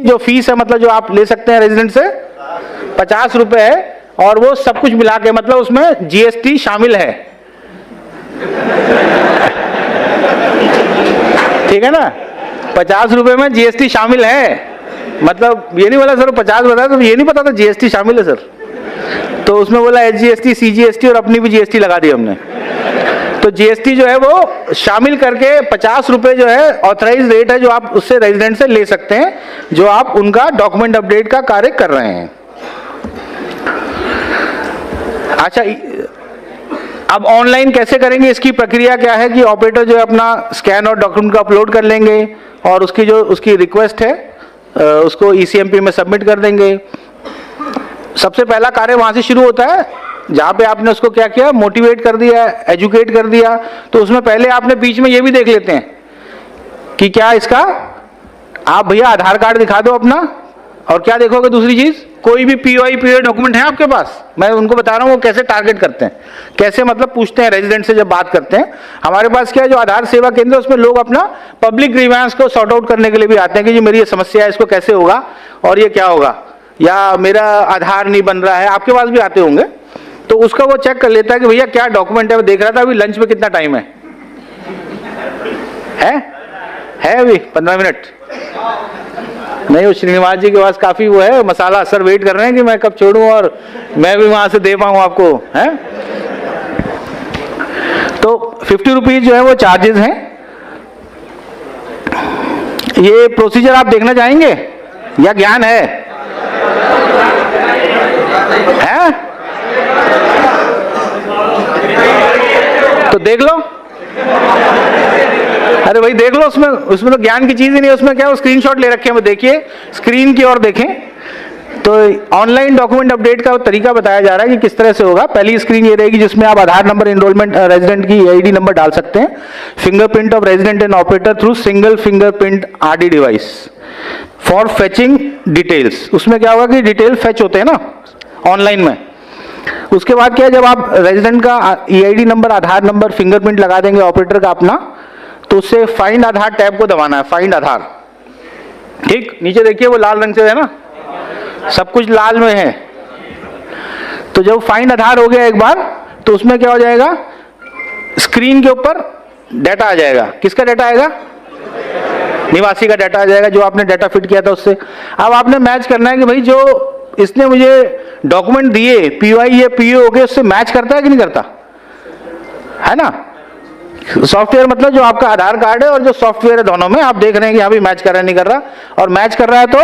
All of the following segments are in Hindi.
जो फीस है मतलब जो आप ले सकते हैं रेजिडेंट से 50 रुपए है, और वो सब कुछ मिला के मतलब उसमें जीएसटी शामिल है, ठीक है ना। 50 रुपए में जीएसटी शामिल है, मतलब ये नहीं बोला सर 50 बताया तो ये नहीं पता था जीएसटी शामिल है सर, तो उसमें बोला एसजीएसटी सीजीएसटी और अपनी भी जीएसटी लगा दी हमने। तो जीएसटी जो है वो शामिल करके 50 रुपए जो है ऑथराइज रेट है जो आप उससे रेजिडेंट से ले सकते हैं, जो आप उनका डॉक्यूमेंट अपडेट का कार्य कर रहे हैं। अच्छा, अब ऑनलाइन कैसे करेंगे, इसकी प्रक्रिया क्या है कि ऑपरेटर जो है अपना स्कैन और डॉक्यूमेंट को अपलोड कर लेंगे और उसकी रिक्वेस्ट है उसको ईसीएमपी में सबमिट कर देंगे। सबसे पहला कार्य वहां से शुरू होता है जहां पे आपने उसको क्या किया, मोटिवेट कर दिया, एजुकेट कर दिया। तो उसमें पहले आपने बीच में ये भी देख लेते हैं कि क्या इसका, आप भैया आधार कार्ड दिखा दो अपना, और क्या देखोगे दूसरी चीज, कोई भी पीओआई डॉक्यूमेंट है आपके पास। मैं उनको बता रहा हूँ वो कैसे टारगेट करते हैं, कैसे मतलब पूछते हैं रेजिडेंट से जब बात करते हैं। हमारे पास क्या है, जो आधार सेवा केंद्र है उसमें लोग अपना पब्लिक ग्रीवेंस को सॉर्ट आउट करने के लिए भी आते हैं कि जी मेरी ये समस्या है, इसको कैसे होगा और ये क्या होगा, या मेरा आधार नहीं बन रहा है, आपके पास भी आते होंगे। तो उसका वो चेक कर लेता है कि भैया क्या डॉक्यूमेंट है। वो देख रहा था अभी लंच में कितना टाइम है अभी 15 मिनट नहीं। वो श्रीनिवास जी के पास काफी वो है मसाला, सर वेट कर रहे हैं कि मैं कब छोड़ूं और मैं भी वहां से दे पाऊं आपको, है। तो 50 रुपीज जो है वो चार्जेस हैं। ये प्रोसीजर आप देखना चाहेंगे या ज्ञान है? तो देख लो, अरे भाई देख लो, उसमें तो ज्ञान की चीज ही नहीं है। उसमें क्या है, स्क्रीनशॉट ले रखे हैं, वो देखिए स्क्रीन की ओर देखें। तो ऑनलाइन डॉक्यूमेंट अपडेट का तरीका बताया जा रहा है कि किस तरह से होगा। पहली स्क्रीन ये रहेगी जिसमें आप आधार नंबर, एनरोलमेंट, रेजिडेंट की आईडी नंबर डाल सकते हैं, fingerprint of resident and operator through single fingerprint RD device for fetching details. उसमें क्या होगा कि डिटेल फेच होते हैं ना ऑनलाइन में। उसके बाद क्या है, जब आप रेजिडेंट का ईआईडी नंबर, आधार नंबर, फिंगरप्रिंट लगा देंगे ऑपरेटर का अपना, तो उससे फाइंड आधार टैब को दबाना है, फाइंड आधार। ठीक, नीचे देखिए वो लाल रंग से है ना, सब कुछ लाल में है। तो जब फाइंड आधार हो गया एक बार, तो उसमें क्या हो जाएगा, स्क्रीन के ऊपर डाटा आ जाएगा। किसका डाटा आएगा? निवासी का डाटा आ जाएगा, जो आपने डाटा फिट किया था उससे। अब आपने मैच करना है कि भाई जो इसने मुझे डॉक्यूमेंट दिए पीओआई या पीओ हो गए, उससे मैच करता है कि नहीं करता, है ना। सॉफ्टवेयर मतलब जो आपका आधार कार्ड है और जो सॉफ्टवेयर है, दोनों में आप देख रहे हैं कि यहाँ भी मैच कर रहा है, नहीं कर रहा, और मैच कर रहा है तो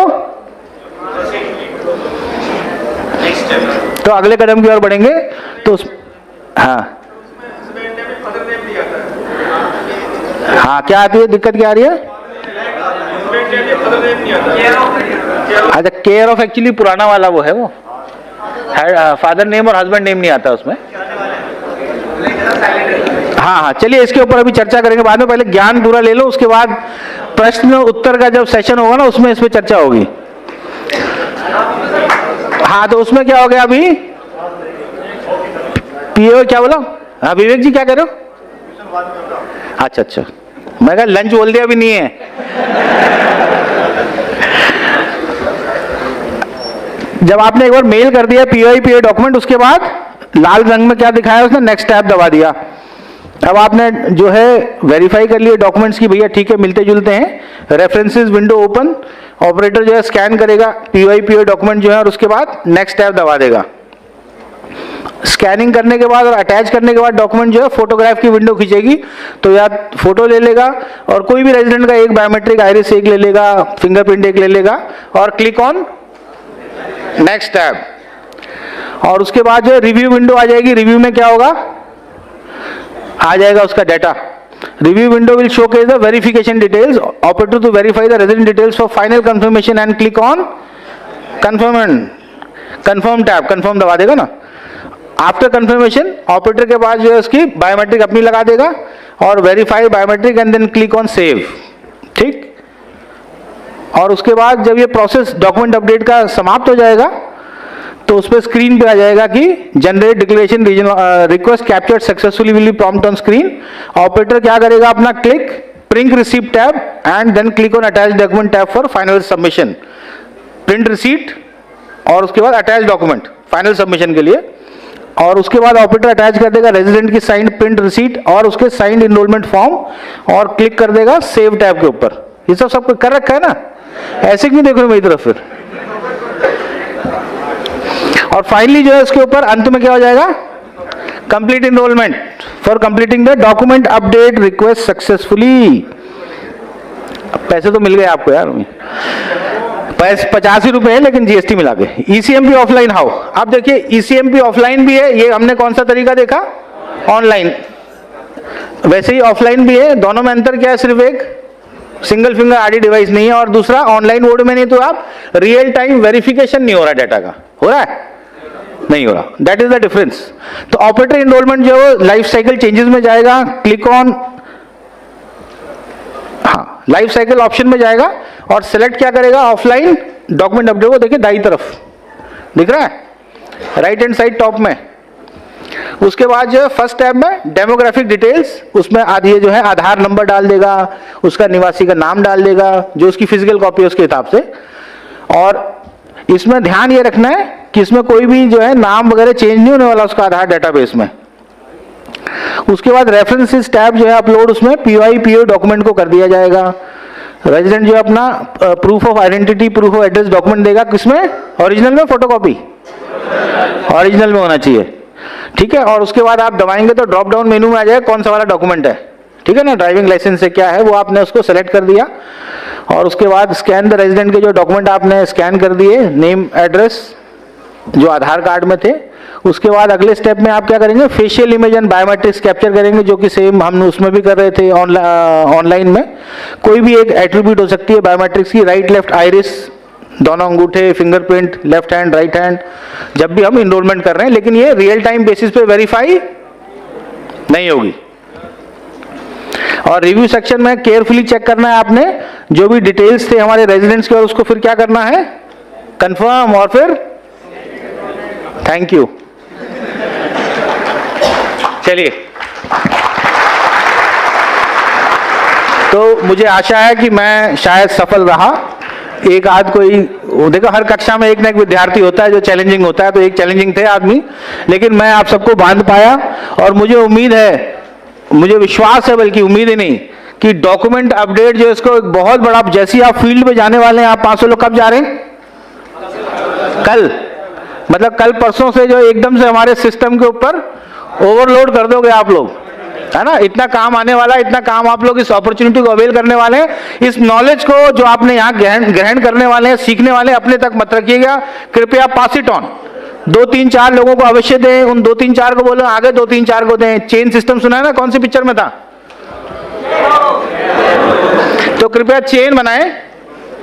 अगले कदम की ओर बढ़ेंगे। तो हाँ क्या आती है दिक्कत, क्या आ रही है? अच्छा, केयर ऑफ एक्चुअली पुराना वाला वो है, वो फादर नेम और हस्बैंड नेम नहीं आता उसमें। हाँ, चलिए इसके ऊपर अभी चर्चा करेंगे बाद में। पहले ज्ञान पूरा ले लो, उसके बाद प्रश्न उत्तर का जब सेशन होगा ना उसमें इस पे चर्चा होगी। हाँ, तो उसमें क्या हो गया अभी, पीओ क्या बोला? हाँ विवेक जी क्या कह रहे हो? अच्छा, मैं कहा लंच बोल दिया, अभी नहीं है। जब आपने एक बार मेल कर दिया पीओआई पीओ डॉक्यूमेंट, उसके बाद लाल रंग में क्या दिखाया उसने, नेक्स्ट टैब दबा दिया। अब आपने जो है वेरीफाई कर लिए डॉक्यूमेंट्स की, भैया ठीक है मिलते जुलते हैं। रेफरेंसेस विंडो ओपन, ऑपरेटर जो है स्कैन करेगा पीओआई पीओ डॉक्यूमेंट जो है, और उसके बाद नेक्स्ट टैब दबा देगा। स्कैनिंग करने के बाद और अटैच करने के बाद डॉक्यूमेंट जो है फोटोग्राफ की विंडो खींचेगी, तो या फोटो ले लेगा और कोई भी रेजिडेंट का एक बायोमेट्रिक आइरिस एक ले लेगा, फिंगरप्रिंट एक ले लेगा, और क्लिक ऑन नेक्स्ट टैब। और उसके बाद जो है रिव्यू विंडो आ जाएगी। रिव्यू में क्या होगा, आ जाएगा उसका data. Review window will showcase the verification details, operator to verify the resident details for final confirmation and click on confirm tab. Confirm दबा देगा ना। आफ्टर कंफर्मेशन ऑपरेटर के पास जो है उसकी बायोमेट्रिक अपनी लगा देगा और verify biometric and then click on save. ठीक, और उसके बाद जब ये प्रोसेस डॉक्यूमेंट अपडेट का समाप्त हो जाएगा, तो उस पर स्क्रीन पे आ जाएगा कि generate declaration request captured successfully will be prompt on screen. Operator क्या करेगा, अपना click print receipt tab and then click on attach document tab for final submission. Print receipt और उसके बाद अटैच डॉक्यूमेंट फाइनल सबमिशन के लिए, और उसके बाद ऑपरेटर अटैच कर देगा रेजिडेंट की साइंड प्रिंट रिसीट और उसके साइंड इनरोलमेंट फॉर्म और क्लिक कर देगा सेव टैब के ऊपर। ये सब कर रखा है ना, ऐसे क्यों देख रहे हो मेरी तरफ फिर। और फाइनली जो है इसके ऊपर अंत में क्या हो जाएगा, complete enrolment for completing the document update request successfully. पैसे तो मिल गए आपको यार, 85 रुपए है लेकिन जीएसटी मिला के। ईसीएमपी ऑफलाइन हाउ, अब देखिए ईसीएमपी ऑफलाइन भी है, ये हमने कौन सा तरीका देखा, ऑनलाइन, वैसे ही ऑफलाइन भी है। दोनों में अंतर क्या है, सिर्फ एक सिंगल फिंगर आरडी डिवाइस नहीं है और दूसरा ऑनलाइन मोड में नहीं, तो आप रियल टाइम वेरिफिकेशन नहीं हो रहा डाटा का, हो रहा है नहीं हो रहा, दैट इज द डिफरेंस। तो ऑपरेटर इनरोलमेंट जो लाइफ साइकिल चेंजेस में जाएगा, क्लिक ऑन, हाँ लाइफ साइकिल ऑप्शन में जाएगा और सिलेक्ट क्या करेगा, ऑफलाइन डॉक्यूमेंट अपडेट को देखिए दाईं तरफ दिख रहा है राइट हैंड साइड टॉप में। उसके बाद जो है फर्स्ट टैब में डेमोग्राफिक डिटेल्स, उसमें आधी जो है आधार नंबर डाल देगा, उसका निवासी का नाम डाल देगा जो उसकी फिजिकल कॉपी है उसके हिसाब से। और इसमें ध्यान ये रखना है कि इसमें कोई भी जो है नाम वगैरह चेंज नहीं होने वाला उसका आधार डेटाबेस में। उसके बाद रेफरेंसेस टैब जो है अपलोड, उसमें पीओ डॉक्यूमेंट को कर दिया जाएगा। रेजिडेंट जो अपना proof of identity proof of address document देगा, किसमें, ओरिजिनल में, फोटोकॉपी ओरिजिनल में होना चाहिए, ठीक है। और उसके बाद आप दबाएंगे तो ड्रॉप डाउन मेनू में आ जाएगा कौन सा वाला डॉक्यूमेंट है, ठीक है ना, ड्राइविंग लाइसेंस से क्या है वो आपने उसको सेलेक्ट कर दिया। और उसके बाद स्कैन द रेजिडेंट के जो डॉक्यूमेंट आपने स्कैन कर दिए, नेम एड्रेस जो आधार कार्ड में थे। उसके बाद अगले स्टेप में आप क्या करेंगे, facial image and biometrics capture करेंगे, जो कि सेम हम उसमें भी कर रहे थे ऑनलाइन में। कोई भी एक एट्रीब्यूट हो सकती है बायोमेट्रिक्स की, राइट लेफ्ट आइरिस, दोनों अंगूठे, fingerprint, left hand right hand, जब भी हम इनरोलमेंट कर रहे हैं, लेकिन ये रियल टाइम बेसिस पे वेरीफाई नहीं होगी। और रिव्यू सेक्शन में केयरफुली चेक करना है आपने जो भी डिटेल्स थे हमारे रेजिडेंट्स के, और उसको फिर क्या करना है, कंफर्म और फिर थैंक यू। चलिए, तो मुझे आशा है कि मैं शायद सफल रहा। एक आध कोई, देखो हर कक्षा में एक ना एक विद्यार्थी होता है जो चैलेंजिंग होता है, तो एक चैलेंजिंग थे आदमी, लेकिन मैं आप सबको बांध पाया। और मुझे उम्मीद है, मुझे विश्वास है, बल्कि उम्मीद ही नहीं, कि डॉक्यूमेंट अपडेट जो इसको एक बहुत बड़ा, जैसे आप फील्ड में जाने वाले हैं, आप 500 लोग कब जा रहे हैं, कल, मतलब कल परसों से जो एकदम से हमारे सिस्टम के ऊपर ओवरलोड कर दोगे आप लोग, है ना। इतना काम आने वाला है, इतना काम आप लोग इस अपॉर्चुनिटी को अवेल करने वाले हैं। इस नॉलेज को जो आपने यहाँ ग्रहण करने वाले हैं, सीखने वाले हैं, अपने तक मत रखिएगा, कृपया पास इट ऑन। 2-3-4 लोगों को अवश्य दें, उन 2-3-4 को बोलो आगे 2-3-4 को दें। चेन सिस्टम सुना है ना, कौन सी पिक्चर में था, तो कृपया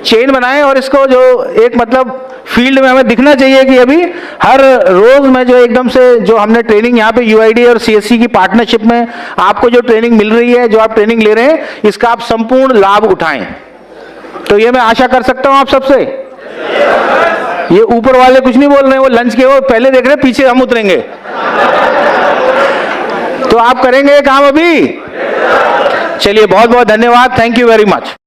चेन बनाएं और इसको जो एक मतलब फील्ड में हमें दिखना चाहिए कि अभी हर रोज में जो एकदम से जो हमने ट्रेनिंग यहाँ पे यूआईडी और सीएससी की पार्टनरशिप में आपको जो ट्रेनिंग मिल रही है, जो आप ट्रेनिंग ले रहे हैं, इसका आप संपूर्ण लाभ उठाएं। तो ये मैं आशा कर सकता हूं आप सबसे। ये ऊपर वाले कुछ नहीं बोल रहे हैं, वो लंच के वो पहले देख रहे हैं, पीछे हम उतरेंगे। तो आप करेंगे ये काम अभी। चलिए, बहुत बहुत धन्यवाद, थैंक यू वेरी मच।